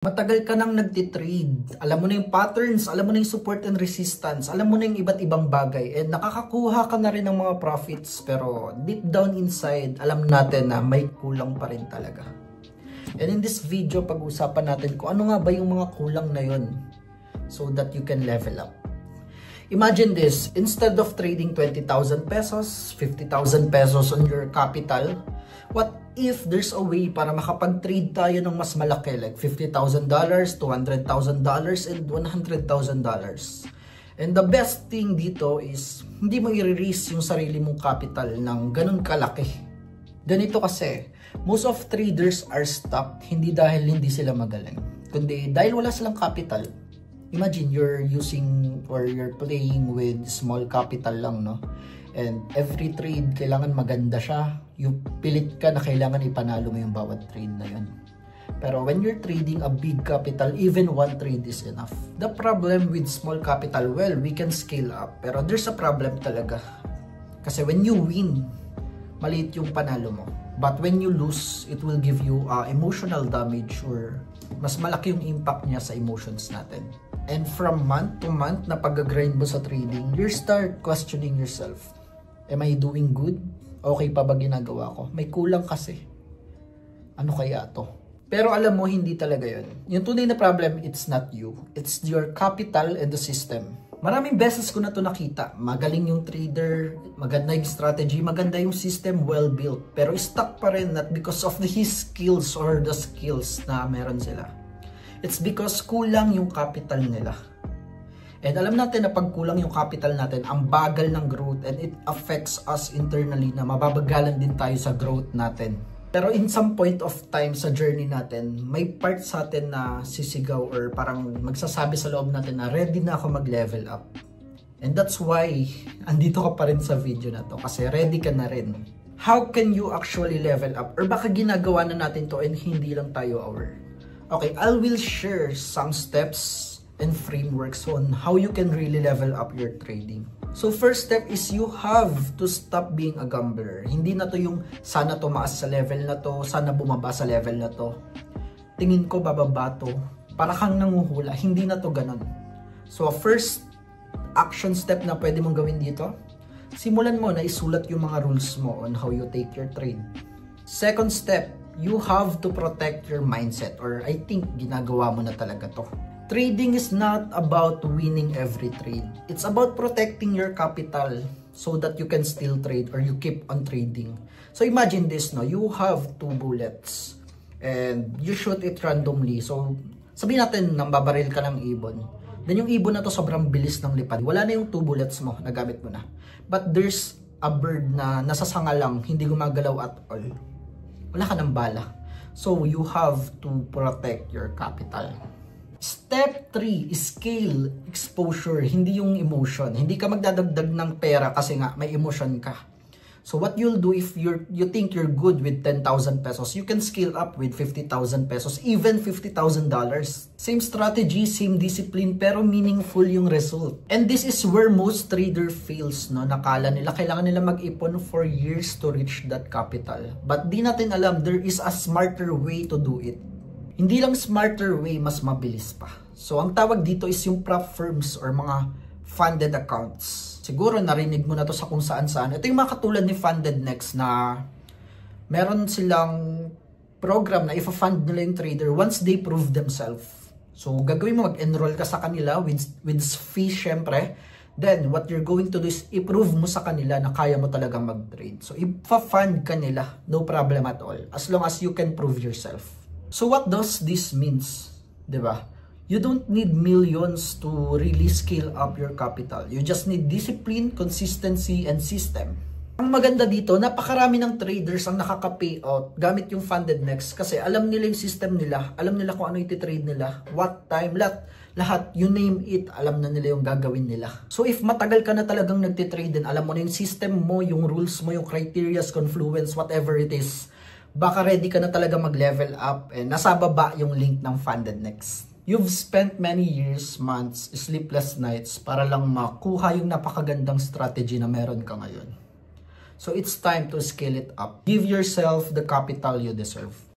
Matagal ka nang nagtitrade, alam mo na yung patterns, alam mo na yung support and resistance, alam mo na yung iba't ibang bagay, and nakakakuha ka na rin ng mga profits, pero deep down inside, alam natin na may kulang pa rin talaga. And in this video, pag-usapan natin kung ano nga ba yung mga kulang na yun so that you can level up. Imagine this, instead of trading 20,000 pesos, 50,000 pesos on your capital, what if there's a way para makapag-trade tayo ng mas malaki, like $50,000, $200,000, and $100,000? And the best thing dito is, hindi mo i-release yung sarili mong capital ng ganun kalaki. Ganito kasi, most of traders are stuck, hindi dahil hindi sila magaling, kundi dahil wala silang capital. Imagine you're using or you're playing with small capital lang, no? And every trade, kailangan maganda siya. You pilit ka na kailangan ipanalo mo yung bawat trade na yun. Pero when you're trading a big capital, even one trade is enough. The problem with small capital, well, we can scale up. Pero there's a problem talaga. Kasi when you win, maliit yung panalo mo. But when you lose, it will give you emotional damage, or mas malaki yung impact niya sa emotions natin. And from month to month na pag-grind mo sa trading, you start questioning yourself. Am I doing good? Okay pa ba ginagawa ko? May kulang kasi. Ano kaya to? Pero alam mo, hindi talaga yun. Yung tunay na problem, it's not you. It's your capital and the system. Maraming beses ko na to nakita. Magaling yung trader, maganda yung strategy, maganda yung system, well built. Pero stuck pa rin, not because of his skills or the skills na meron sila. It's because kulang yung capital nila. And alam natin na pag kulang yung capital natin, ang bagal ng growth, and it affects us internally na mababagalan din tayo sa growth natin. Pero in some point of time sa journey natin, may part sa atin na sisigaw or parang magsasabi sa loob natin na ready na ako mag-level up. And that's why andito ka pa rin sa video na to, kasi ready ka na rin. How can you actually level up? Or baka ginagawa na natin to and hindi lang tayo aware. Okay, I will share some steps and frameworks on how you can really level up your trading. So first step is you have to stop being a gambler. Hindi na to yung sana tumaas sa level na to, sana bumaba sa level na to. Tingin ko bababa to, para kang nanguhula. Hindi na to ganun. So first action step na pwede mong gawin dito, simulan mo na isulat yung mga rules mo on how you take your trade. Second step, you have to protect your mindset, or I think ginagawa mo na talaga to. Trading is not about winning every trade. It's about protecting your capital so that you can still trade or you keep on trading. So imagine this, no? You have 2 bullets and you shoot it randomly. So sabihin natin nambabaril ka ng ibon. Then yung ibon na to sobrang bilis ng lipad. Wala na yung 2 bullets mo, nagamit mo na. But there's a bird na nasasanga lang, hindi gumagalaw at all. Wala ka ng bala. So you have to protect your capital. Step 3 is scale exposure, hindi yung emotion. Hindi ka magdadagdag ng pera kasi nga may emotion ka. So what you'll do if you think you're good with 10,000 pesos, you can scale up with 50,000 pesos, even $50,000. Same strategy, same discipline, pero meaningful yung result. And this is where most trader fails, no? Nakala nila kailangan nila mag-ipon for years to reach that capital. But di natin alam, there is a smarter way to do it. Hindi lang smarter way, mas mabilis pa. So ang tawag dito is yung prop firms or mga funded accounts. Siguro narinig mo na to sa kung saan-saan. Ito yung mga katulad ni FundedNext na meron silang program na if-fund nila yung trader once they prove themselves. So gagawin mo, mag-enroll ka sa kanila with fee syempre. Then what you're going to do is i-prove mo sa kanila na kaya mo talagang mag-trade. So if-fund ka nila, no problem at all. As long as you can prove yourself. So what does this means? Diba? You don't need millions to really scale up your capital. You just need discipline, consistency, and system. Ang maganda dito, napakarami ng traders ang nakaka-payout gamit yung FundedNext kasi alam nila yung system nila, alam nila kung ano iti-trade nila, what time, lahat, you name it, alam na nila yung gagawin nila. So if matagal ka na talagang nagtitrade din, alam mo na yung system mo, yung rules mo, yung criterias, confluence, whatever it is, baka ready ka na talaga mag-level up, and nasa baba yung link ng FundedNext. You've spent many years, months, sleepless nights para lang makuha yung napakagandang strategy na meron ka ngayon. So it's time to scale it up. Give yourself the capital you deserve.